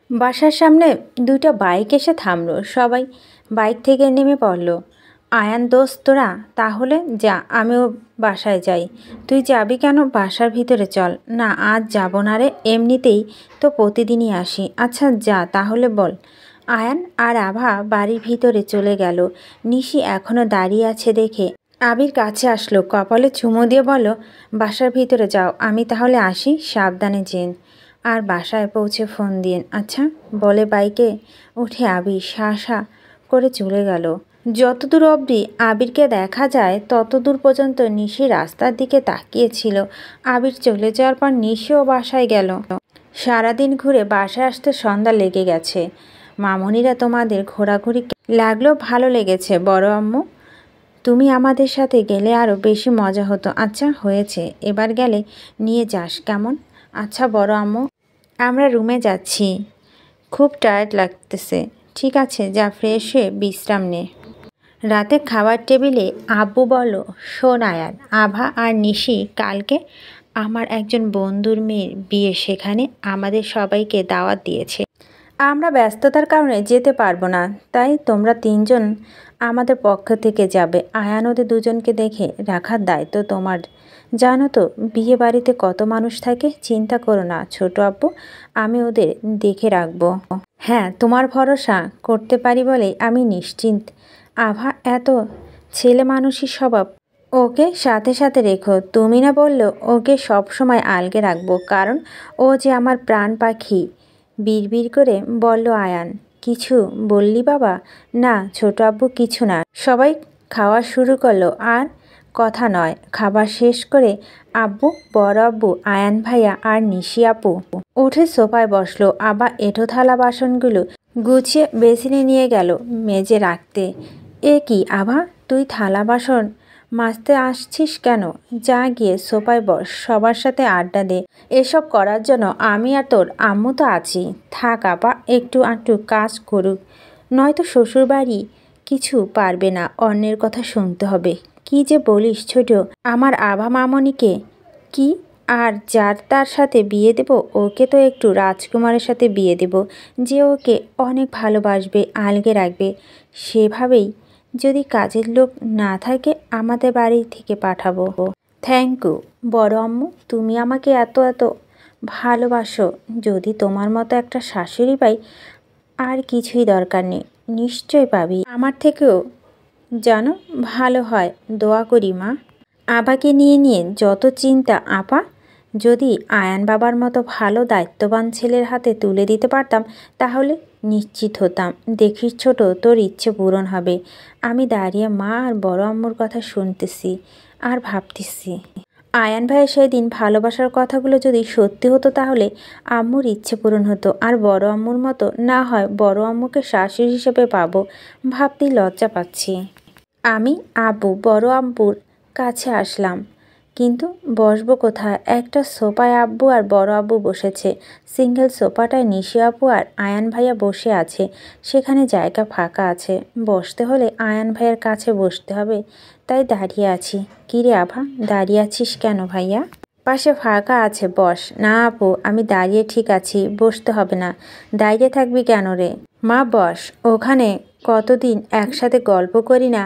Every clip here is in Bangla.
বাসার সামনে দুইটা বাইক এসে থামলো। সবাই বাইক থেকে নেমে পড়ল। আয়ান, দোস্ত তোরা তাহলে যা, আমিও বাসায় যাই। তুই যাবি কেন? বাসার ভিতরে চল। না, আজ যাব না রে, এমনিতেই তো প্রতিদিনই আসি। আচ্ছা যা তাহলে বল। আয়ান আর আভা বাড়ির ভিতরে চলে গেল। নিশি এখনও দাঁড়িয়ে আছে দেখে আবির কাছে আসলো, কপালে চুমু দিয়ে বলল, বাসার ভিতরে যাও, আমি তাহলে আসি, সাবধানে যেন। আর বাসায় পৌঁছে ফোন দিন। আচ্ছা, বলে বাইকে উঠে আবির শাসা করে চলে গেল। যতদূর অবধি আবিরকে দেখা যায় ততদূর পর্যন্ত নিশি রাস্তার দিকে তাকিয়েছিল। আবির চলে যাওয়ার পর নিশিও বাসায় গেল। সারাদিন ঘুরে বাসায় আসতে সন্ধ্যা লেগে গেছে। মামুনিরা, তোমাদের ঘোরাঘুরি লাগলো? ভালো লেগেছে বড় আম্মু। তুমি আমাদের সাথে গেলে আরও বেশি মজা হতো। আচ্ছা হয়েছে, এবার গেলে নিয়ে যাস কেমন? আচ্ছা বড় আম্মু, আমরা রুমে যাচ্ছি, খুব টায়ার্ড লাগতেছে। ঠিক আছে, যা ফ্রেশ হয়ে বিশ্রাম নে। রাতে খাবার টেবিলে আব্বু বলল, শোন আয়ান, আভা আর নিশি কালকে আমার একজন বন্ধুর মেয়ের বিয়ে, সেখানে আমাদের সবাইকে দাওয়াত দিয়েছে। আমরা ব্যস্ততার কারণে যেতে পারবো না, তাই তোমরা তিনজন আমাদের পক্ষ থেকে যাবে। আয়ান, ওদের দুজনকে দেখে রাখার দায়িত্ব তোমার। জানো তো বিয়ে বাড়িতে কত মানুষ থাকে। চিন্তা করো না ছোট আব্বু, আমি ওদের দেখে রাখবো। হ্যাঁ, তোমার ভরসা করতে পারি বলেই আমি নিশ্চিন্ত। আভা এত ছেলে মানুষই স্বভাব, ওকে সাথে সাথে রেখো। তুমি না বললেও ওকে সব সময় আলগে রাখবো, কারণ ও যে আমার প্রাণ পাখি। বিড়বিড় করে বলল আয়ান। কিছু বললি বাবা? না ছোট আব্বু, কিছু না। সবাই খাওয়া শুরু করলো। আর কথা নয়। খাবার শেষ করে আব্বু, বড় আব্বু, আয়ান ভাইয়া আর নিশি আপু উঠে সোফায় বসলো। আবার এঁঠো থালা বাসনগুলো গুছিয়ে বেসিনে নিয়ে গেল মেজে রাখতে। এ কি আভা, তুই থালা বাসন মাজতে আসছিস কেন? যা গিয়ে সোফায় বস, সবার সাথে আড্ডা দে। এসব করার জন্য আমি আর তোর আম্মু তো আছি। থাক আপা, একটু আধটু কাজ করুক, নয়তো শ্বশুরবাড়ি কিছু পারবে না, অন্যের কথা শুনতে হবে। কি যে বলিস ছোট, আমার আভা মামনিকে কি আর যার তার সাথে বিয়ে দেব? ওকে তো একটু রাজকুমারের সাথে বিয়ে দেব, যে ওকে অনেক ভালোবাসবে, আলগে রাখবে। সেভাবেই যদি কাজের লোক না থাকে আমাদের বাড়ি থেকে পাঠাবো। থ্যাংক ইউ বড় আম্মু, তুমি আমাকে এত এত ভালোবাসো। যদি তোমার মতো একটা শাশুড়ি পাই, আর কিছুই দরকার নেই। নিশ্চয় পাবি, আমার থেকেও যেন ভালো হয়, দোয়া করি মা। আবাকে নিয়ে নিয়ে যত চিন্তা আপা, যদি আয়ান বাবার মতো ভালো দায়িত্ববান ছেলের হাতে তুলে দিতে পারতাম তাহলে নিশ্চিত হতাম। দেখিস ছোট, তোর ইচ্ছে পূরণ হবে। আমি দাঁড়িয়ে মা আর বড় আম্মুর কথা শুনতেছি আর ভাবতেছি, আয়ান ভাইয়ের সেদিন ভালোবাসার কথাগুলো যদি সত্যি হতো তাহলে আম্মুর ইচ্ছে পূরণ হতো। আর বড় আম্মুর মতো না হয় বড় আম্মুকে শাশুড়ি হিসেবে পাবো, ভাবতেই লজ্জা পাচ্ছি। আমি আব্বু বড় আব্বুর কাছে আসলাম, কিন্তু বসবো কোথায়? একটা সোফায় আব্বু আর বড় আব্বু বসেছে। সিঙ্গেল সোফাটায় নিশি আপু আর আয়ান ভাইয়া বসে আছে। সেখানে জায়গা ফাঁকা আছে। বসতে হলে আয়ান ভাইয়ার কাছে বসতে হবে, তাই দাঁড়িয়ে আছি। কিরে আভা, দাঁড়িয়ে আছিস কেন ভাইয়া? পাশে ফাঁকা আছে, বস। না আপু, আমি দাঁড়িয়ে ঠিক আছি, বসতে হবে না। দাঁড়িয়ে থাকবি কেন রে? মা বস, ওখানে কতদিন একসাথে গল্প করি না,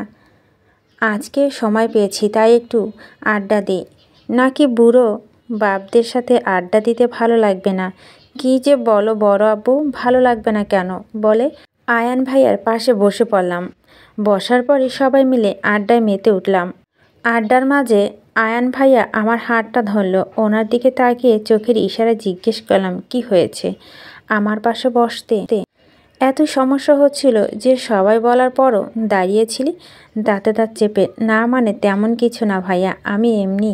আজকে সময় পেয়েছি তাই একটু আড্ডা দিই। নাকি বুড়ো বাপদের সাথে আড্ডা দিতে ভালো লাগবে না? কি যে বলো বড় আব্বু, ভালো লাগবে না কেন? বলে আয়ান ভাইয়ার পাশে বসে পড়লাম। বসার পরই সবাই মিলে আড্ডায় মেতে উঠলাম। আড্ডার মাঝে আয়ান ভাইয়া আমার হাতটা ধরলো। ওনার দিকে তাকিয়ে চোখের ইশারায় জিজ্ঞেস করলাম, কি হয়েছে আমার পাশে বসতে? এত সমস্যা হচ্ছিল যে সবাই বলার পরও দাঁড়িয়েছিলি? দাঁতে দাঁত চেপে, না মানে তেমন কিছু না ভাইয়া, আমি এমনি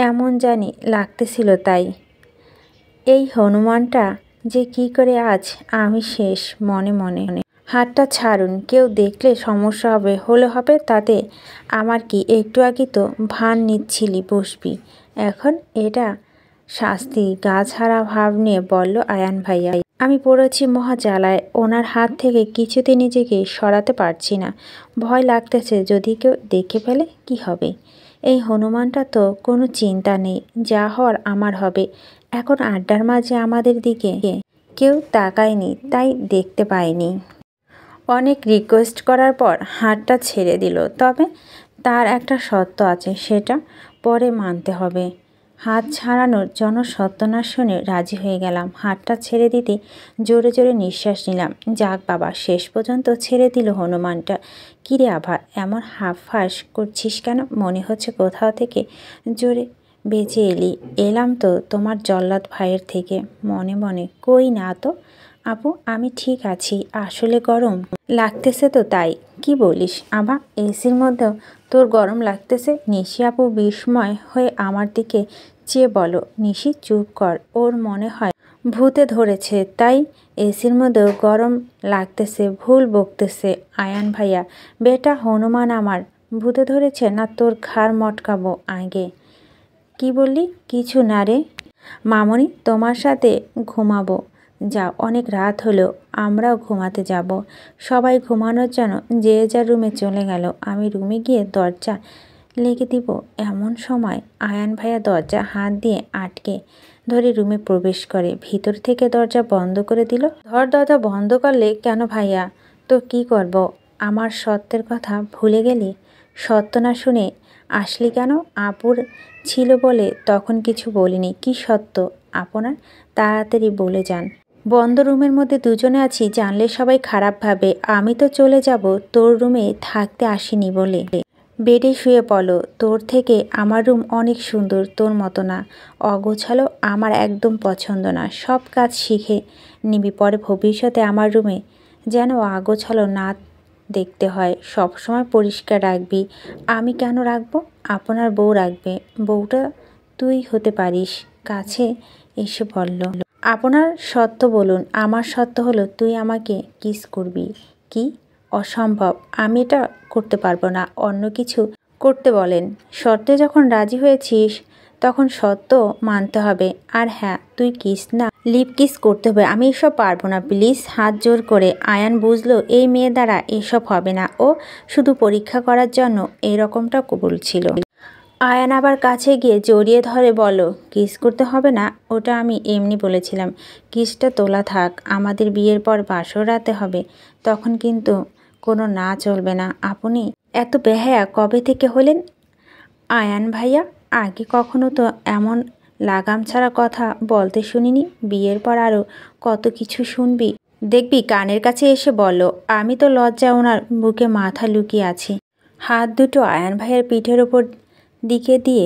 এমন জানি লাগতেছিল তাই। এই হনুমানটা যে কি করে আজ আমি শেষ। মনে মনে হাতটা ছাড়ুন, কেউ দেখলে সমস্যা হবে, হলে হবে, তাতে আমার কি? একটু আগে তো ভান নিচ্ছিলি বসবি, এখন এটা শাস্তি? গা ছাড়া ভাব নিয়ে বলল আয়ান ভাইয়া। আমি পড়েছি মহা জ্বালায়, ওনার হাত থেকে কিছুতে নিজেকে সরাতে পারছি না। ভয় লাগতেছে, যদি কেউ দেখে ফেলে কি হবে? এই হনুমানটা তো কোনো চিন্তা নেই, যা হওয়ার আমার হবে। এখন আড্ডার মাঝে আমাদের দিকে কেউ তাকায়নি তাই দেখতে পায়নি। অনেক রিকোয়েস্ট করার পর হাতটা ছেড়ে দিল। তবে তার একটা শর্ত আছে, সেটা পরে মানতে হবে। হাত ছাড়ানোর জন্য সত্যনাশ শুনে রাজি হয়ে গেলাম। হাতটা ছেড়ে দিতে জোরে জোরে নিঃশ্বাস নিলাম। যাক বাবা, শেষ পর্যন্ত ছেড়ে দিল হনুমানটা। কিরে আভা, এমন হাঁফফাঁস করছিস কেন? মনে হচ্ছে কোথাও থেকে জোরে বেঁচে এলি। এলাম তো তোমার জল্লাদ ভাইয়ের থেকে। মনে মনে কই না তো আপু, আমি ঠিক আছি, আসলে গরম লাগতেছে তো তাই। কি বলিস আভা, এসির মধ্যেও তোর গরম লাগতেছে? নিশি আপু বিস্ময় হয়ে আমার দিকে চেয়ে বলো। নিশি চুপ কর, ওর মনে হয় ভূতে ধরেছে তাই এসির মধ্যেও গরম লাগতেছে, ভুল বকতেছে আয়ান ভাইয়া। বেটা হনুমান আমার ভূতে ধরেছে না তোর ঘাড় মটকাবো আগে। কি বললি? কিছু না রে মামনি, তোমার সাথে ঘুমাবো। যাও, অনেক রাত হলো, আমরাও ঘুমাতে যাব। সবাই ঘুমানোর জন্য যে যার রুমে চলে গেল। আমি রুমে গিয়ে দরজা লেগে দিব। এমন সময় আয়ান ভাইয়া দরজা হাত দিয়ে আটকে ধরে রুমে প্রবেশ করে। ভিতর থেকে দরজা বন্ধ করে দিল। দরজা বন্ধ করলে কেন ভাইয়া? তো কি করব? আমার সত্যের কথা ভুলে গেলি? সত্য না শুনে আসলি কেন? আপুর ছিল বলে তখন কিছু বলিনি। কি সত্য আপনার? তাড়াতাড়ি বলে যান। বন্ধ রুমের মধ্যে দুজনে আছি, জানলে সবাই খারাপ ভাবে। আমি তো চলে যাব, তোর রুমে থাকতে আসিনি বলে। বেডে শুয়ে পড়ো। তোর থেকে আমার রুম অনেক সুন্দর, তোর মতো না অগোছালো। আমার একদম পছন্দ না। সব কাজ শিখে নিবি, পরে ভবিষ্যতে আমার রুমে যেন আগোছালো না দেখতে হয়। সবসময় পরিষ্কার রাখবি। আমি কেন রাখবো? আপনার বউ রাখবে। বউটা তুই হতে পারিস। কাছে এসে বলল, আপনার সত্য বলুন। আমার সত্য হলো তুই আমাকে কিস করবি। কি? অসম্ভব, আমি এটা করতে পারবো না। অন্য কিছু করতে বলেন। শর্তে যখন রাজি হয়েছিস তখন সত্য মানতে হবে। আর হ্যাঁ, তুই কিস না, লিপ কিস করতে হবে। আমি এসব পারবো না, প্লিজ। হাত জোর করে আয়ান বুঝলো এই মেয়ে দ্বারা এসব হবে না। ও শুধু পরীক্ষা করার জন্য এরকমটা বলছিল। আয়ান আবার কাছে গিয়ে জড়িয়ে ধরে বলো, কিস করতে হবে না, ওটা আমি এমনি বলেছিলাম। কিসটা তোলা থাক, আমাদের বিয়ের পর বাসর রাতে হবে, তখন কিন্তু কোনো না চলবে না। আপনি এত বেহায়া কবে থেকে হলেন আয়ান ভাইয়া? আগে কখনো তো এমন লাগাম ছাড়া কথা বলতে শুনিনি। বিয়ের পর আরও কত কিছু শুনবি দেখবি। কানের কাছে এসে বলল। আমি তো লজ্জা ওনার বুকে মাথা লুকিয়ে আছি। হাত দুটো আয়ান ভাইয়ের পিঠের ওপর দিকে দিয়ে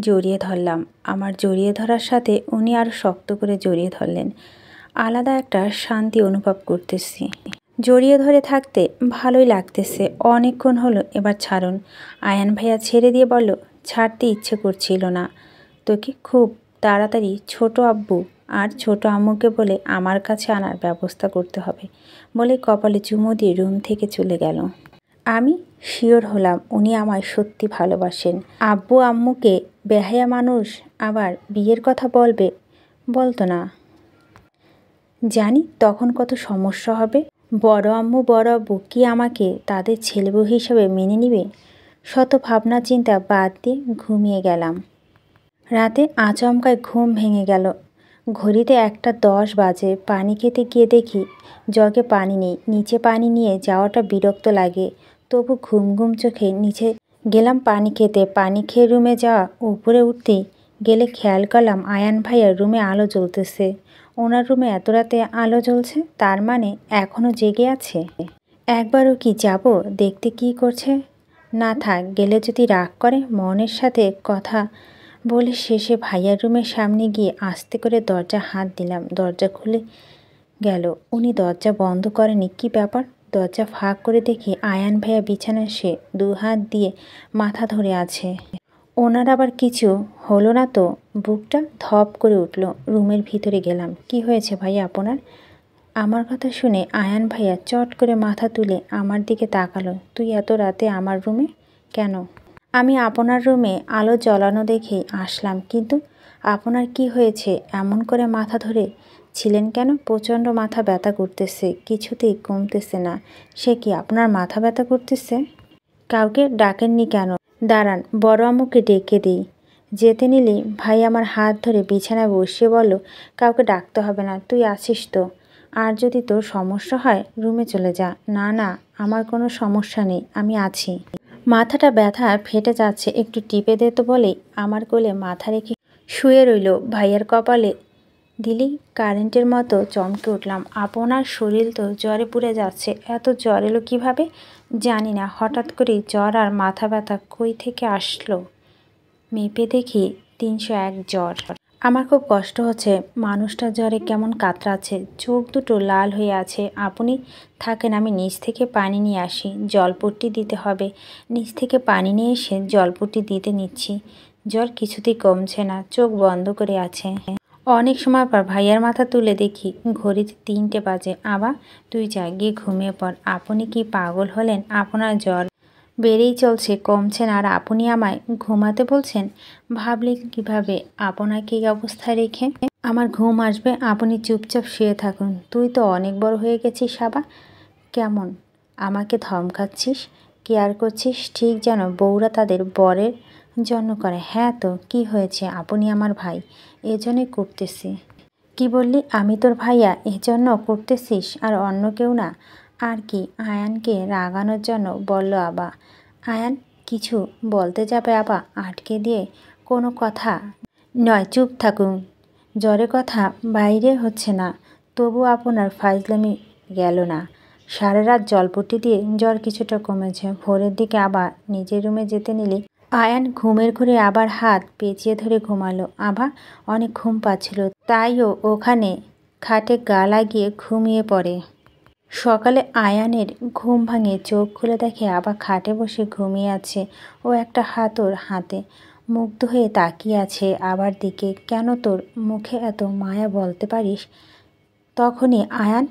জড়িয়ে ধরলাম। আমার জড়িয়ে ধরার সাথে উনি আরও শক্ত করে জড়িয়ে ধরলেন। আলাদা একটা শান্তি অনুভব করতেছি। জড়িয়ে ধরে থাকতে ভালোই লাগতেছে। অনেকক্ষণ হলো, এবার ছাড়ুন। আয়ান ভাইয়া ছেড়ে দিয়ে বলল, ছাড়তে ইচ্ছে করছিল না। তোকে খুব তাড়াতাড়ি ছোট আব্বু আর ছোট আম্মুকে বলে আমার কাছে আনার ব্যবস্থা করতে হবে বলে কপালে চুমু দিয়ে রুম থেকে চলে গেল। আমি শিওর হলাম উনি আমায় সত্যি ভালোবাসেন। আব্বু আম্মুকে বেহায়া মানুষ আবার বিয়ের কথা বলবে, বলতো না। জানি তখন কত সমস্যা হবে। বড় আম্মু বড় আব্বু কি আমাকে তাদের ছেলেবউ হিসাবে মেনে নিবে? শত ভাবনা চিন্তা বাদ দিয়ে ঘুমিয়ে গেলাম। রাতে আচমকায় ঘুম ভেঙে গেল। ঘড়িতে 1:10 বাজে। পানি খেতে গিয়ে দেখি জগে পানি নেই। নিচে পানি নিয়ে যাওয়াটা বিরক্ত লাগে, তবু ঘুম ঘুম চোখে নিচে গেলাম পানি খেতে। পানি খেয়ে রুমে যাওয়া উপরে উঠতেই গেলে খেয়াল করলাম আয়ান ভাইয়ার রুমে আলো জ্বলতেছে। ওনার রুমে এত রাতে আলো জ্বলছে, তার মানে এখনও জেগে আছে। একবারও কি যাব দেখতে কি করছে? না থাক, গেলে যদি রাগ করে। মনের সাথে কথা বলে শেষে ভাইয়ার রুমের সামনে গিয়ে আস্তে করে দরজা হাত দিলাম। দরজা খুলে গেল। উনি দরজা বন্ধ করেনি। কি ব্যাপার? দরজা ফাঁক করে দেখি আয়ান ভাইয়া বিছানায় সে 2 হাত দিয়ে মাথা ধরে আছে। ওনার আবার কিছু হলো না তো? বুকটা ধপ করে উঠল। রুমের ভিতরে গেলাম। কি হয়েছে ভাইয়া আপনার? আমার কথা শুনে আয়ান ভাইয়া চট করে মাথা তুলে আমার দিকে তাকালো। তুই এত রাতে আমার রুমে কেন? আমি আপনার রুমে আলো জ্বলানো দেখেই আসলাম। কিন্তু আপনার কি হয়েছে? এমন করে মাথা ধরে ছিলেন কেন? প্রচণ্ড মাথা ব্যথা করতেছে, কিছুতেই কমতেছে না। সে কি, আপনার মাথা ব্যথা করতেছে? কাউকে ডাকেননি কেন? দাঁড়ান, বড় আম্মুকে ডেকে দিই। যেতে নিলেই ভাই আমার হাত ধরে বিছানায় বসিয়ে বলল, কাউকে ডাকতে হবে না, তুই আছিস তো। আর যদি তোর সমস্যা হয় রুমে চলে যা। না না, আমার কোনো সমস্যা নেই, আমি আছি। মাথাটা ব্যথা ফেটে যাচ্ছে, একটু টিপে দে তো বলেই আমার কোলে মাথা রেখে শুয়ে রইল। ভাইয়ের কপালে দিলেই কারেন্টের মতো চমকে উঠলাম। আপনার শরীর তো জ্বরে পুড়ে যাচ্ছে, এত জ্বর এলো কীভাবে জানি না। হঠাৎ করেই জ্বর আর মাথা ব্যথা কই থেকে আসলো। মেপে দেখি 301 জ্বর। আমার খুব কষ্ট হচ্ছে। মানুষটা জ্বরে কেমন কাতরাচ্ছে, চোখ দুটো লাল হয়ে আছে। আপনি থাকেন, আমি নিচ থেকে পানি নিয়ে আসি, জলপট্টি দিতে হবে। নিচ থেকে পানি নিয়ে এসে জলপট্টি দিতে নিচ্ছি। জ্বর কিছুতেই কমছে না, চোখ বন্ধ করে আছে। অনেক সময় পর ভাইয়ার মাথা তুলে দেখি ঘড়িতে 3টে বাজে। আবা, তুই যা, গিয়ে ঘুমিয়ে পড়। আপনি কি পাগল হলেন? আপনার জ্বর বেড়েই চলছে, কমছে না, আর আপনি আমায় ঘুমাতে বলছেন? ভাবলেন কিভাবে আপনাকে এই অবস্থায় রেখে আমার ঘুম আসবে? আপনি চুপচাপ শুয়ে থাকুন। তুই তো অনেক বড় হয়ে গেছিস আবা। কেমন আমাকে ধমকাচ্ছিস, কেয়ার করছিস, ঠিক যেন বউরা তাদের বরের জন্য করে। হ্যাঁ তো কি হয়েছে, আপনি আমার ভাই, এজন্যই করতেছি। কি বললি? আমি তোর ভাইয়া, এজন্য করতেছিস, আর অন্য কেউ না? আর কি? আয়ানকে রাগানোর জন্য বলল আবা। আয়ান কিছু বলতে যাবে আবা আটকে দিয়ে, কোনো কথা নয়, চুপ থাকুন। জ্বরের কথা বাইরে হচ্ছে না, তবু আপনার ফাইজলামি গেল না। সারা রাত জলপট্টি দিয়ে জ্বর কিছুটা কমেছে। ভোরের দিকে আবার নিজের রুমে যেতে নিলে আয়ান ঘুমের ঘুরে আবার হাত পেঁচিয়ে ধরে ঘুমালো। আভা অনেক ঘুম পাচ্ছিল, তাইও ওখানে খাটে গা লাগিয়ে ঘুমিয়ে পড়ে। সকালে আয়ানের ঘুম ভাঙে, চোখ খুলে দেখে আবার খাটে বসে ঘুমিয়ে আছে। ও একটা হাত ওর হাতে, মুগ্ধ হয়ে তাকিয়ে আছে আবার দিকে। কেন তোর মুখে এত মায়া বলতে পারিস? তখনই আয়ান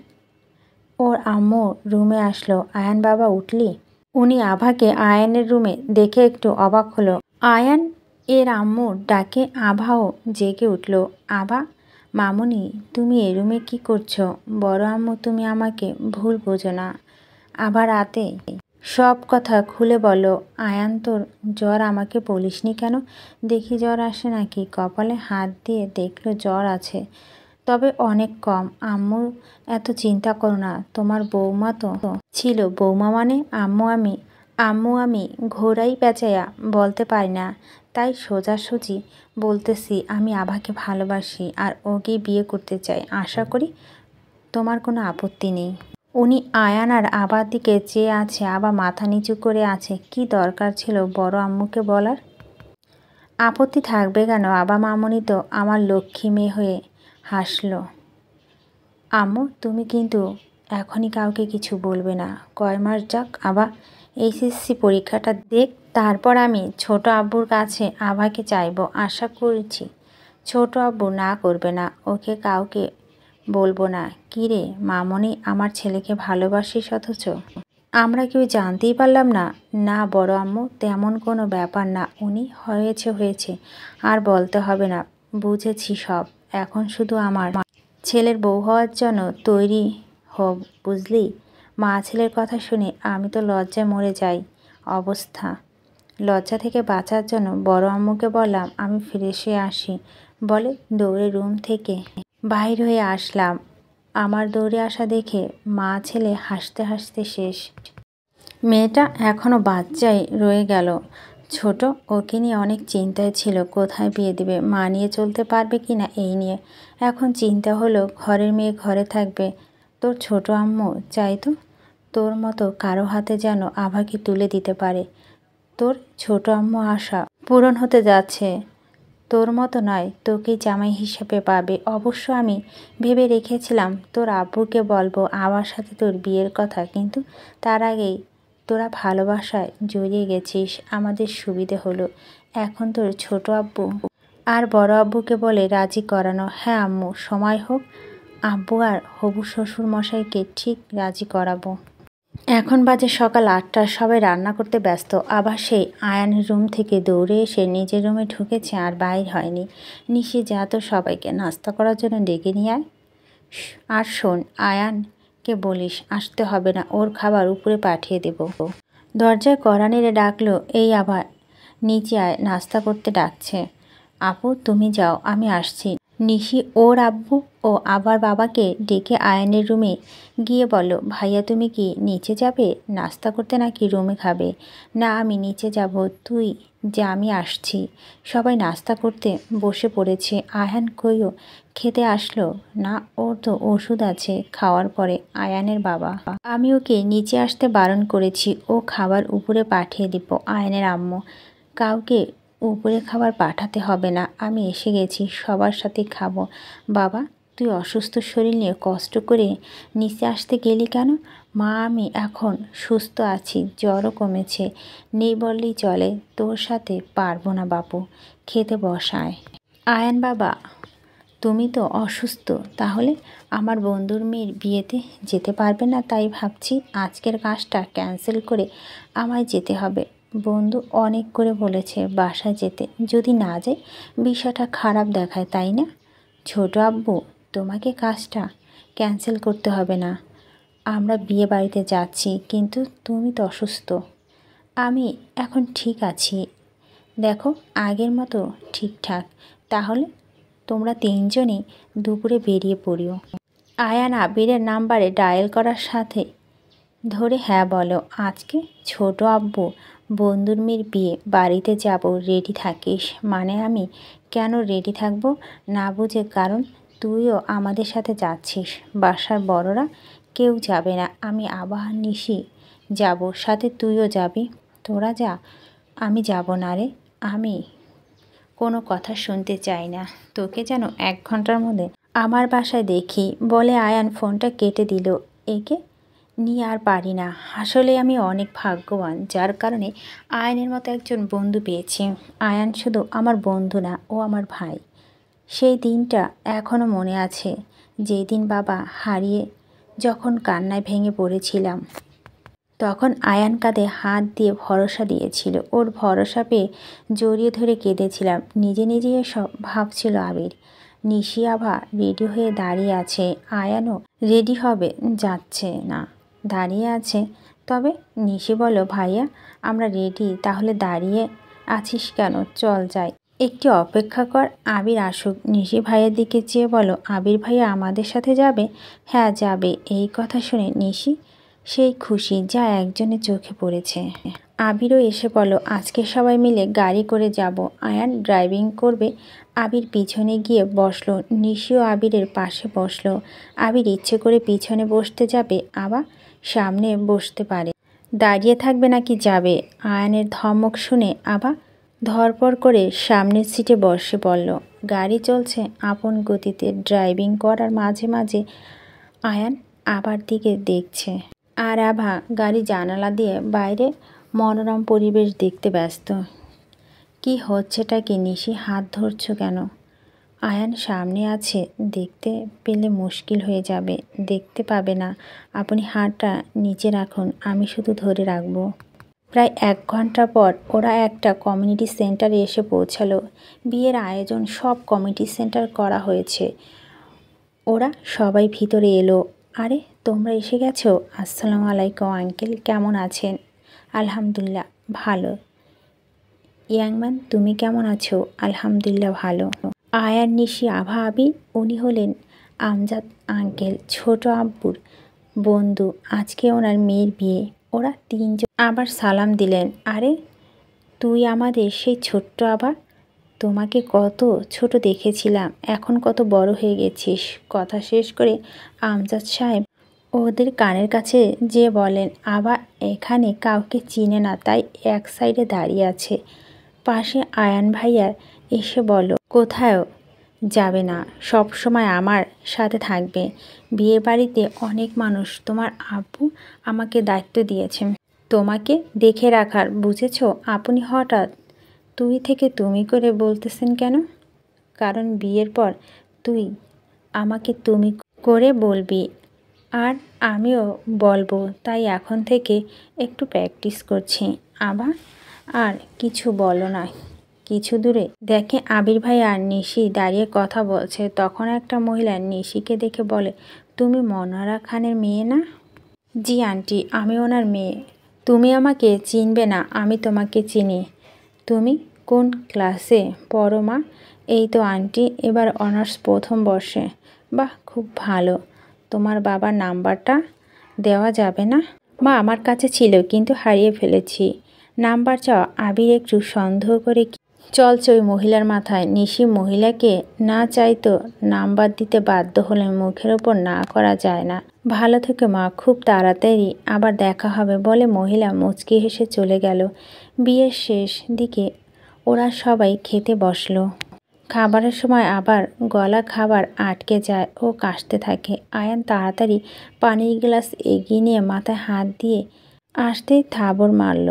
ওর আম্মু রুমে আসলো। আয়ান বাবা, উঠলি? উনি আভাকে আয়ানের রুমে দেখে একটু অবাক হলো। আয়ান এর আম্মুর ডাকে আভাও জেগে উঠল। আভা, মামুনি, তুমি এ রুমে কী করছো? বড় আম্মু, তুমি আমাকে ভুল বোঝো না। আবার রাতে সব কথা খুলে বলো। আয়ান, তোর জ্বর আমাকে বলিসনি কেন? দেখি জ্বর আসে নাকি। কপালে হাত দিয়ে দেখলো জ্বর আছে, তবে অনেক কম। আম্মু, এত চিন্তা করো না, তোমার বৌমা তো ছিল। বৌমা মানে? আম্মু আমি ঘোড়াই পেঁচাইয়া বলতে পারি না, তাই সোজাসুজি বলতেছি। আমি আভাকে ভালোবাসি আর ওকে বিয়ে করতে চাই। আশা করি তোমার কোনো আপত্তি নেই। উনি আয়ান আর আবার দিকে চেয়ে আছে। আবার মাথা নিচু করে আছে। কি দরকার ছিল বড় আম্মুকে বলার? আপত্তি থাকবে কেন? আবা মামনি তো আমার লক্ষ্মী মেয়ে হয়ে হাসলো। আম্মু, তুমি কিন্তু এখনই কাউকে কিছু বলবে না। কয় মাস যাক আবা এইচএসসি পরীক্ষাটা দেখ, তারপর আমি ছোট আব্বুর কাছে আভাকে চাইবো। আশা করছি ছোট আব্বু না করবে না, ওকে কাউকে বলবো না। কী রে মামনি, আমার ছেলেকে ভালোবাসিস অথচ আমরা কেউ জানতেই পারলাম না? না বড় আম্মু, তেমন কোনো ব্যাপার না। উনি হয়েছে আর বলতে হবে না, বুঝেছি সব। এখন শুধু আমার ছেলের বউ হওয়ার জন্য তৈরি হোক, বুঝলি? মা ছেলের কথা শুনে আমি তো লজ্জায় মরে যাই অবস্থা। লজ্জা থেকে বাঁচার জন্য বড় আম্মুকে বললাম আমি ফ্রেশ হয়ে আসি বলে দৌড়ে রুম থেকে বাইর হয়ে আসলাম। আমার দৌড়ে আসা দেখে মা ছেলে হাসতে হাসতে শেষ। মেয়েটা এখনও বাচ্চাই রয়ে গেল, ছোট। ওকে নিয়ে অনেক চিন্তায় ছিল, কোথায় বিয়ে দিবে, মানিয়ে চলতে পারবে কি না এই নিয়ে। এখন চিন্তা হলো ঘরের মেয়ে ঘরে থাকবে। তোর ছোট আম্মু চাইতো তোর মতো কারো হাতে যেন আভাকে তুলে দিতে পারে। তোর ছোট আম্মু আশা পূরণ হতে যাচ্ছে। তোর মতো নয়, তোকেই জামাই হিসেবে পাবে। অবশ্য আমি ভেবে রেখেছিলাম তোর আব্বুকে বলবো আবার সাথে তোর বিয়ের কথা, কিন্তু তার আগেই তোরা ভালোবাসায় জড়িয়ে গেছিস, আমাদের সুবিধে হলো। এখন তোর ছোট আব্বু আর বড় আব্বুকে বলে রাজি করানো। হ্যাঁ আম্মু, সময় হোক আব্বু আর হবু শ্বশুর মশাইকে ঠিক রাজি করাবো। এখন বাজে সকাল 8টা, সবাই রান্না করতে ব্যস্ত। আবার সেই আয়ানের রুম থেকে দৌড়ে এসে নিজের রুমে ঢুকেছে আর বাইর হয়নি। নিশি, যা তো সবাইকে নাস্তা করার জন্য ডেকে নিয়ে আয়। আর শোন, আয়ানকে বলিস আসতে হবে না, ওর খাবার উপরে পাঠিয়ে দেব। দরজায় কড়া নেড়ে ডাকলো, এই আবার নিচে আয়, নাস্তা করতে ডাকছে। আপু তুমি যাও, আমি আসছি। নিশি ওর আব্বু ও আবার বাবাকে ডেকে আয়ানের রুমে গিয়ে বলল, ভাইয়া তুমি কি নিচে যাবে নাস্তা করতে নাকি রুমে খাবে? না আমি নিচে যাব, তুই যে আমি আসছি। সবাই নাস্তা করতে বসে পড়েছে। আয়ান কইও খেতে আসলো না, ওর তো ওষুধ আছে খাওয়ার পরে। আয়ানের বাবা, আমি ওকে নিচে আসতে বারণ করেছি, ও খাবার উপরে পাঠিয়ে দিব। আয়ানের আম্মু, কাউকে উপরে খাবার পাঠাতে হবে না, আমি এসে গেছি, সবার সাথে খাবো। বাবা তুই অসুস্থ শরীর নিয়ে কষ্ট করে নিচে আসতে গেলি কেন? মা আমি এখন সুস্থ আছি, জ্বরও কমেছে, নেই বললেই চলে। তোর সাথে পারবো না বাপু, খেতে বসায়। আয়ান বাবা তুমি তো অসুস্থ, তাহলে আমার বন্ধুর মেয়ের বিয়েতে যেতে পারবে না, তাই ভাবছি আজকের কাজটা ক্যান্সেল করে আমায় যেতে হবে। বন্ধু অনেক করে বলেছে বাসায় যেতে, যদি না যাই বিষয়টা খারাপ দেখায়, তাই না? ছোট আব্বু তোমাকে কাজটা ক্যান্সেল করতে হবে না, আমরা বিয়ে বাড়িতে যাচ্ছি, কিন্তু তুমি তো অসুস্থ। আমি এখন ঠিক আছি, দেখো আগের মতো ঠিকঠাক। তাহলে তোমরা তিনজনই দুপুরে বেরিয়ে পড়িও। আয়ান আবিরের নাম্বারে ডায়াল করার সাথে ধরে হ্যাঁ বলো। আজকে ছোট আব্বু বন্ধুর মেয়ের বিয়ে বাড়িতে যাব, রেডি থাকিস। মানে আমি কেন রেডি থাকবো না বুঝে? কারণ তুইও আমাদের সাথে যাচ্ছিস, বাসার বড়রা কেউ যাবে না, আমি আবার নিশি যাব, সাথে তুইও যাবি। তোরা যা, আমি যাব না রে, আমি কোনো কথা শুনতে চাই না, তোকে যেন 1 ঘন্টার মধ্যে আমার বাসায় দেখি। বলে আয়ান ফোনটা কেটে দিল। একে নিয়ে আর পারি না, আসলে আমি অনেক ভাগ্যবান, যার কারণে আয়ানের মতো একজন বন্ধু পেয়েছি। আয়ান শুধু আমার বন্ধু না, ও আমার ভাই। সেই দিনটা এখনও মনে আছে, যেই দিন বাবা হারিয়ে যখন কান্নায় ভেঙে পড়েছিলাম, তখন আয়ান কাঁধে হাত দিয়ে ভরসা দিয়েছিল। ওর ভরসা পেয়ে জড়িয়ে ধরে কেঁদেছিলাম। নিজে নিজেই সব ভাবছিল আবির। নিশি আভা রেডি হয়ে দাঁড়িয়ে আছে, আয়ানও রেডি হবে, যাচ্ছে না, দাঁড়িয়ে আছে। তবে নিশি বলল, ভাইয়া আমরা রেডি, তাহলে দাঁড়িয়ে আছিস কেন, চল যাই, একটু অপেক্ষা কর, আবির আসুক। নিশি ভাইয়ের দিকে চেয়ে বলো, আবির ভাইয়া আমাদের সাথে যাবে? হ্যাঁ যাবে। এই কথা শুনে নিশি সেই খুশি যা একজনের চোখে পড়েছে। আবিরও এসে বলো, আজকে সবাই মিলে গাড়ি করে যাব, আয়ান ড্রাইভিং করবে। আবির পিছনে গিয়ে বসলো, নিশিও আবিরের পাশে বসলো। আবির ইচ্ছে করে পিছনে বসতে যাবে, আবার সামনে বসতে পারে, দাঁড়িয়ে থাকবে নাকি যাবে। আয়ানের ধমক শুনে আবার ধরপড় করে সামনের সিটে বসে পড়ল। গাড়ি চলছে আপন গতিতে, ড্রাইভিং করার মাঝে মাঝে আয়ান আবার দিকে দেখছে, আর আভা গাড়ি জানালা দিয়ে বাইরে মনোরম পরিবেশ দেখতে ব্যস্ত। কি হচ্ছেটা কি? নিশি হাত ধরছো কেন? আয়ান সামনে আছে, দেখতে পেলে মুশকিল হয়ে যাবে। দেখতে পাবে না, আপনি হাতটা নিচে রাখুন, আমি শুধু ধরে রাখবো। প্রায় 1 ঘন্টা পর ওরা একটা কমিউনিটি সেন্টারে এসে পৌঁছালো। বিয়ের আয়োজন সব কমিউনিটি সেন্টার করা হয়েছে। ওরা সবাই ভিতরে এলো। আরে তোমরা এসে গেছো? আসসালামু আলাইকুম আঙ্কেল, কেমন আছেন? আলহামদুলিল্লাহ ভালো। ইয়াংম্যান তুমি কেমন আছো? আলহামদুলিল্লাহ ভালো। আয়ান, নিশি, আভা, আবির, উনি হলেন আমজাদ আঙ্কেল, ছোট আব্বুর বন্ধু। আজকে ওনার মেয়ের বিয়ে। ওরা 3 জন আবার সালাম দিলেন। আরে তুই আমাদের সেই ছোট্ট আভা, তোমাকে কত ছোট দেখেছিলাম, এখন কত বড় হয়ে গেছিস। কথা শেষ করে আমজাদ সাহেব ওদের কানের কাছে যে বলেন, আভা এখানে কাউকে চিনে না, তাই এক সাইডে দাঁড়িয়ে আছে। পাশে আয়ান ভাইয়া এসে বলল, কোথাও যাবে না, সব সময় আমার সাথে থাকবে। বিয়ে বাড়িতে অনেক মানুষ, তোমার আব্বু আমাকে দায়িত্ব দিয়েছেন তোমাকে দেখে রাখার, বুঝেছো? আপনি হঠাৎ তুই থেকে তুমি করে বলতেছেন কেন? কারণ বিয়ের পর তুই আমাকে তুমি করে বলবি, আর আমিও বলবো, তাই এখন থেকে একটু প্র্যাকটিস করছি। আবার আর কিছু বলো না। কিছু দূরে দেখে আবির ভাই আর নিশি দাঁড়িয়ে কথা বলছে। তখন একটা মহিলা নিশিকে দেখে বলে, তুমি মনোয়ারা খানের মেয়ে না? জি আন্টি, আমি ওনার মেয়ে। তুমি আমাকে চিনবে না, আমি তোমাকে চিনি। তুমি কোন ক্লাসে পড়ো মা? এই তো আন্টি এবার অনার্স প্রথম বর্ষে। বাহ, খুব ভালো। তোমার বাবার নাম্বারটা দেওয়া যাবে না? মা, আমার কাছে ছিল কিন্তু হারিয়ে ফেলেছি। নাম্বার চাও? আবির একটু সন্দেহ করে চলছে ওই মহিলার মাথায়। নিশি মহিলাকে না চাইতো নাম্বার দিতে বাধ্য হলেন, মুখের ওপর না করা যায় না। ভালো থেকে মা, খুব তাড়াতাড়ি আবার দেখা হবে বলে মহিলা মুচকি হেসে চলে গেল। বিয়ের শেষ দিকে ওরা সবাই খেতে বসলো। খাবারের সময় আবার গলা খাবার আটকে যায় ও কাশতে থাকে। আয়ান তাড়াতাড়ি পানির গ্লাস এগিয়ে নিয়ে মাথায় হাত দিয়ে আসতেই থাবড় মারল।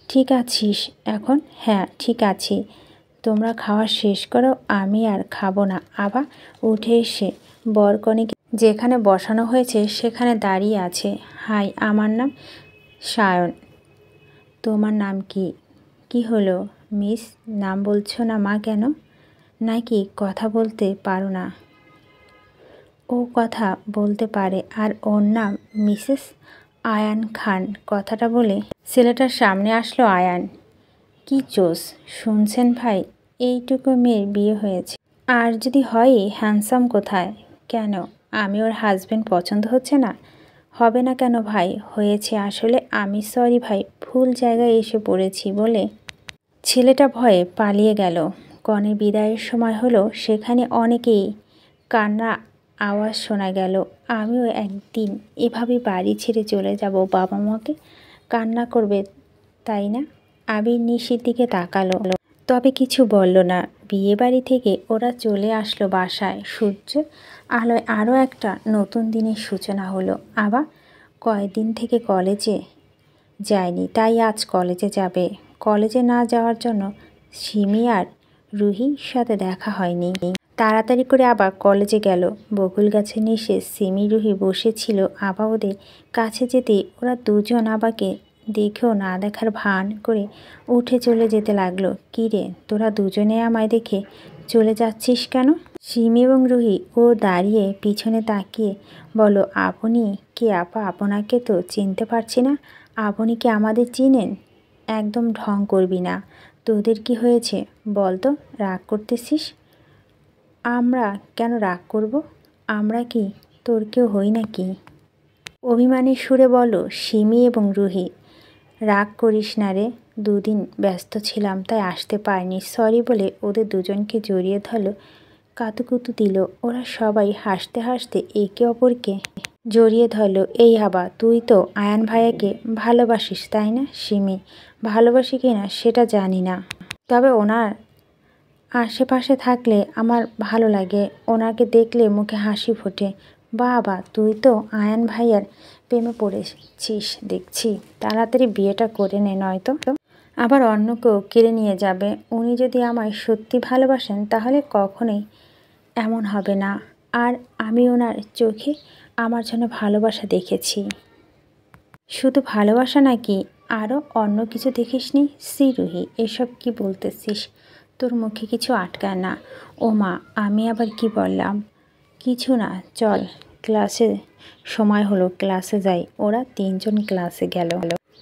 ঠিক আছিস এখন? হ্যাঁ ঠিক আছি। তোমরা খাওয়া শেষ করো, আমি আর খাবো না। আবার উঠে এসে বরকনেকে যেখানে বসানো হয়েছে সেখানে দাঁড়িয়ে আছে। হাই, আমার নাম সায়ন। তোমার নাম কি? কি হলো মিস, নাম বলছো না মা কেন? নাকি কথা বলতে পারো না? ও কথা বলতে পারে আর ওর নাম মিসেস আয়ান খান। কথাটা বলে ছেলেটার সামনে আসলো আয়ান। কি জোস শুনছেন ভাই, এইটুকু মেয়ের বিয়ে হয়েছে, আর যদি হয়ই হ্যান্ডসাম কোথায়? কেন, আমি ওর হাজবেন্ড পছন্দ হচ্ছে না? হবে না কেন ভাই, হয়েছে। আসলে আমি সরি ভাই, ভুল জায়গায় এসে পড়েছি বলে ছেলেটা ভয়ে পালিয়ে গেল। কনের বিদায়ের সময় হলো, সেখানে অনেকেই কান্না আওয়াজ শোনা গেল। আমিও একদিন এভাবে বাড়ি ছেড়ে চলে যাব, বাবা মাকে কান্না করবে তাই না? আবির নিশির দিকে তাকালো, তবে কিছু বলল না। বিয়ে বাড়ি থেকে ওরা চলে আসলো বাসায়। সূর্য আলোয় আরও একটা নতুন দিনের সূচনা হলো। আবার কয়েকদিন থেকে কলেজে যায়নি, তাই আজ কলেজে যাবে। কলেজে না যাওয়ার জন্য সিমি আর রুহির সাথে দেখা হয়নি। তাড়াতাড়ি করে আবার কলেজে গেল। বকুল গাছের নিচে সিমি রুহি বসেছিল। আবা ওদের কাছে যেতে ওরা দুজন আবাকে দেখেও না দেখার ভান করে উঠে চলে যেতে লাগলো। কী রে, তোরা দুজনে আমায় দেখে চলে যাচ্ছিস কেন? সিমি এবং রুহি ও দাঁড়িয়ে পিছনে তাকিয়ে বলো, আপনি কে আপা? আপনাকে তো চিনতে পারছি না। আপনি কি আমাদের চিনেন? একদম ঢং করবি না। তোদের কি হয়েছে বল তো, রাগ করতেছিস? আমরা কেন রাগ করব? আমরা কি তোর কেউ হই নাকি? অভিমানী সুরে বলো সিমি এবং রুহি। রাগ করিস না রে, দুদিন ব্যস্ত ছিলাম তাই আসতে পারিনি, সরি বলে ওদের দুজনকে জড়িয়ে ধরলো, কাতুকুতু দিল। ওরা সবাই হাসতে হাসতে একে অপরকে জড়িয়ে ধরলো। এই আবা, তুই তো আয়ান ভাইয়াকে ভালোবাসিস তাই না? সিমি, ভালোবাসি কিনা সেটা জানি না, তবে ওনার আশেপাশে থাকলে আমার ভালো লাগে, ওনাকে দেখলে মুখে হাসি ফোটে। বাবা, তুই তো আয়ান ভাইয়ার প্রেমে পড়েছিস দেখছি। তাড়াতাড়ি বিয়েটা করে নে, নয়তো আবার অন্য কেউ কেড়ে নিয়ে যাবে। উনি যদি আমায় সত্যি ভালোবাসেন তাহলে কখনোই এমন হবে না। আর আমি ওনার চোখে আমার জন্য ভালোবাসা দেখেছি। শুধু ভালোবাসা নাকি আরও অন্য কিছু দেখিসনি? সি রুহি, এসব কি বলতেছিস? তোর মুখে কিছু আটকায় না। ও মা, আমি আবার কি বললাম? কিছু না, চল ক্লাসে সময় হলো, ক্লাসে যাই। ওরা তিনজন ক্লাসে গেল।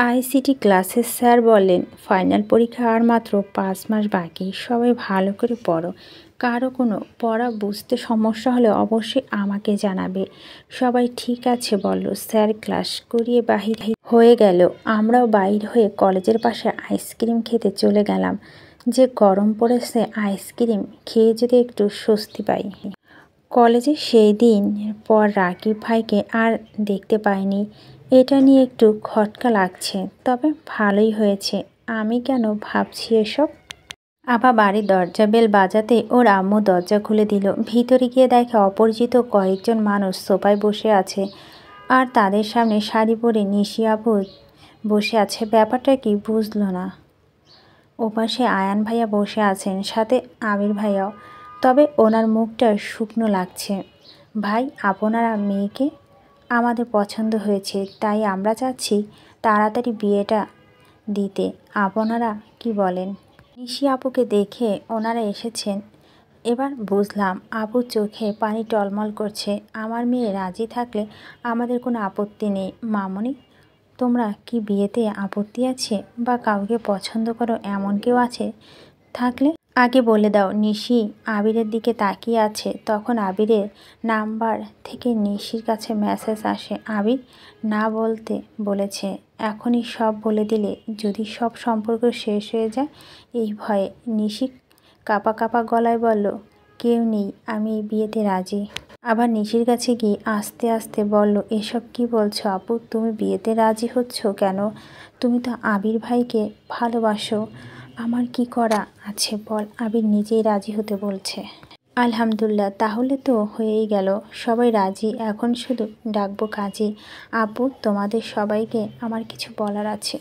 আইসিটি ক্লাসের স্যার বললেন, ফাইনাল পরীক্ষা আর মাত্র 5 মাস বাকি, সবাই ভালো করে পড়ো। কারো কোনো পড়া বুঝতে সমস্যা হলে অবশ্যই আমাকে জানাবে। সবাই ঠিক আছে বলল। স্যার ক্লাস করিয়ে বাহির হয়ে গেল। আমরাও বাইর হয়ে কলেজের পাশে আইসক্রিম খেতে চলে গেলাম। যে গরম পড়েছে, আইসক্রিম খেয়ে যদি একটু স্বস্তি পাই। কলেজে সেই দিন পর রাকিব ভাইকে আর দেখতে পাইনি, এটা নিয়ে একটু খটকা লাগছে, তবে ভালোই হয়েছে। আমি কেন ভাবছি এসব? আবার বাড়ির দরজা বেল বাজাতে ওর আম্মু দরজা খুলে দিল। ভিতরে গিয়ে দেখে অপরিচিত কয়েকজন মানুষ সোফায় বসে আছে, আর তাদের সামনে শাড়ি পরে নিশি আপু বসে আছে। ব্যাপারটা কি বুঝলো না। ওপাশে আয়ান ভাইয়া বসে আছেন, সাথে আবির ভাইয়াও, তবে ওনার মুখটা শুকনো লাগছে। ভাই, আপনারা মেয়েকে আমাদের পছন্দ হয়েছে, তাই আমরা চাচ্ছি তাড়াতাড়ি বিয়েটা দিতে। আপনারা কি বলেন? নিশি আপুকে দেখে ওনারা এসেছেন। এবার বুঝলাম। আপুর চোখে পানি টলমল করছে। আমার মেয়ে রাজি থাকলে আমাদের কোনো আপত্তি নেই। মামনি, তোমরা কি বিয়েতে আপত্তি আছে বা কাউকে পছন্দ করো এমন কেউ আছে? থাকলে আগে বলে দাও। নিশি আবিরের দিকে তাকিয়ে আছে। তখন আবিরের নাম্বার থেকে নিশির কাছে মেসেজ আসে। আবির না বলতে বলেছে। এখনই সব বলে দিলে যদি সব সম্পর্ক শেষ হয়ে যায় এই ভয়ে। নিশি কাঁপা কাঁপা গলায় বলল, কেউ নেই, আমি এই বিয়েতে রাজি। আবার নিশির কাছে গিয়ে আস্তে আস্তে বলল, এসব কি বলছো আপু? তুমি বিয়েতে রাজি হচ্ছ কেন? তুমি তো আবির ভাইকে ভালোবাসো। আমার কি করা আছে বল? আবির নিজেই রাজি হতে বলছে। আলহামদুলিল্লাহ, তাহলে তো হয়েই গেল। সবাই রাজি, এখন শুধু ডাকবো কাজী। আপু, তোমাদের সবাইকে আমার কিছু বলার আছে।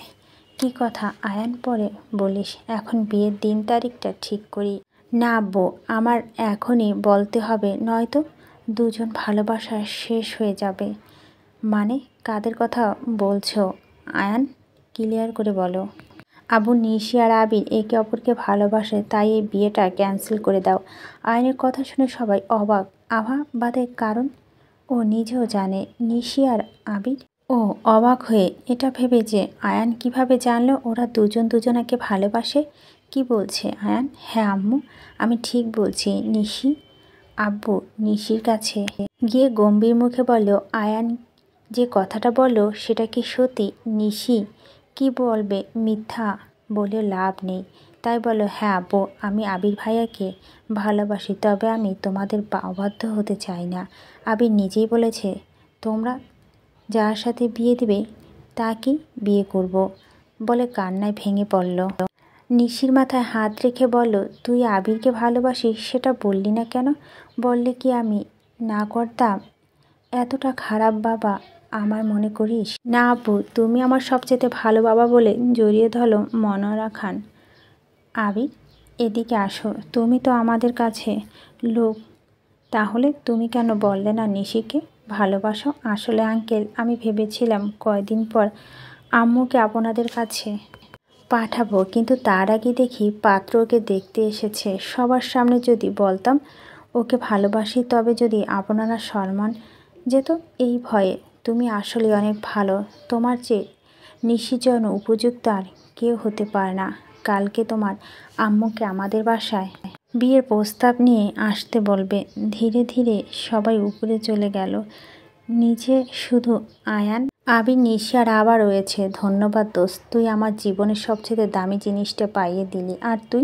কি কথা আয়ান? পরে বলিস, এখন বিয়ের দিন তারিখটা ঠিক করি। না আব্বু, আমার এখনই বলতে হবে, নয়তো দুজন ভালোবাসা শেষ হয়ে যাবে। মানে কাদের কথা বলছো আয়ান? ক্লিয়ার করে বলো। আবু, নিশি আর আবির একে অপরকে ভালোবাসে, তাই এই বিয়েটা ক্যান্সেল করে দাও। আয়নের কথা শুনে সবাই অবাক। আভা বাদে, কারণ ও নিজেও জানে নিশি আর আবির। ও অবাক হয়ে এটা ভেবে যে আয়ান কিভাবে জানলো ওরা দুজন দুজনাকে ভালোবাসে। কি বলছে আয়ান? হ্যাঁ আম্মু, আমি ঠিক বলছি। নিশি। আব্বু নিশির কাছে গিয়ে গম্ভীর মুখে বলল, আয়ান যে কথাটা বলল সেটা কি সত্যি? নিশি কি বলবে? মিথ্যা বলে লাভ নেই, তাই বলো, হ্যাঁ আব্বু, আমি আবির ভাইয়াকে ভালোবাসি, তবে আমি তোমাদের অবাধ্য হতে চাই না। আবির নিজেই বলেছে তোমরা যার সাথে বিয়ে দেবে তাকে বিয়ে করব বলে কান্নায় ভেঙে পড়ল। নিশির মাথায় হাত রেখে বলল, তুই আবিরকে ভালোবাসিস, সেটা বললি না কেন? বললে কি আমি না করতাম? এতটা খারাপ বাবা আমার মনে করিস? না আপু, তুমি আমার সবচেয়ে ভালো বাবা বলে জড়িয়ে ধরল মনোয়ারা খান। আবির, এদিকে আসো, তুমি তো আমাদের কাছে লোক, তাহলে তুমি কেন বললে না নিশিকে ভালোবাসো? আসলে আঙ্কেল, আমি ভেবেছিলাম কয়দিন পর আম্মুকে আপনাদের কাছে পাঠাবো, কিন্তু তার আগে দেখি পাত্র ওকে দেখতে এসেছে। সবার সামনে যদি বলতাম ওকে ভালোবাসি, তবে যদি আপনারা সম্মান যেত এই ভয়ে। তুমি আসলে অনেক ভালো, তোমার চেয়ে নিশির জন্য উপযুক্ত আর কেউ হতে পারে না। কালকে তোমার আম্মুকে আমাদের বাসায় বিয়ের প্রস্তাব নিয়ে আসতে বলবে। ধীরে ধীরে সবাই উপরে চলে গেল। নিচে শুধু আয়ান, আবির, নিশি আর আবার রয়েছে। ধন্যবাদ দোস্ত, তুই আমার জীবনের সবচেয়ে দামি জিনিসটা পাইয়ে দিলি, আর তুই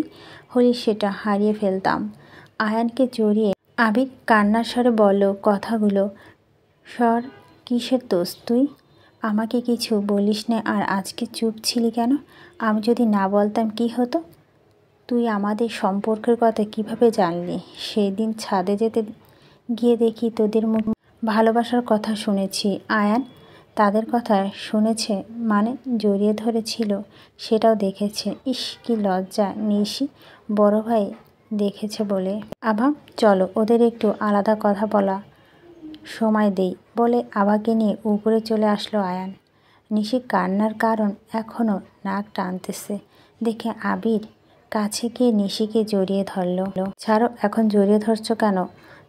হলি সেটা হারিয়ে ফেলতাম। আয়ানকে জড়িয়ে আবির কান্নার স্বরে বলল কথাগুলো। স্বর কিসের দোস্ত? তুই আমাকে কিছু বলিস না, আর আজকে চুপ ছিলি কেন? আমি যদি না বলতাম কি হতো? তুই আমাদের সম্পর্কের কথা কিভাবে জানলি? সেই দিন ছাদে যেতে গিয়ে দেখি তোদের মুখ ভালোবাসার কথা শুনেছি। আয়ান তাদের কথা শুনেছে মানে জড়িয়ে ধরেছিল সেটাও দেখেছে। ইস, কি লজ্জা। নিশি বড় ভাই দেখেছে বলে। আভা, চলো ওদের একটু আলাদা কথা বলা সময় দেই বলে আভাকে নিয়ে উপরে চলে আসলো আয়ান। নিশি কান্নার কারণ এখনও নাক টানতেছে দেখে আবির কাছে গিয়ে নিশিকে জড়িয়ে ধরল। ছাড়ো, এখন জড়িয়ে ধরছো কেন?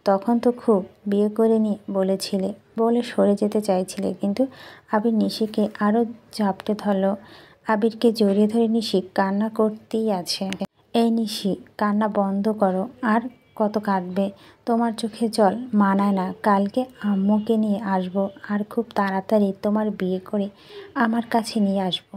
তখন তো খুব বিয়ে করে নি বলেছিলে, বলে সরে যেতে চাইছিলে, কিন্তু আবির নিশিকে আরও ঝাপটে ধরল। আবিরকে জড়িয়ে ধরে নিশি কান্না করতেই আছে। এই নিশি, কান্না বন্ধ করো। আর কত কাঁদবে? তোমার চোখে জল মানায় না। কালকে আম্মুকে নিয়ে আসবো, আর খুব তাড়াতাড়ি তোমার বিয়ে করে আমার কাছে নিয়ে আসবো।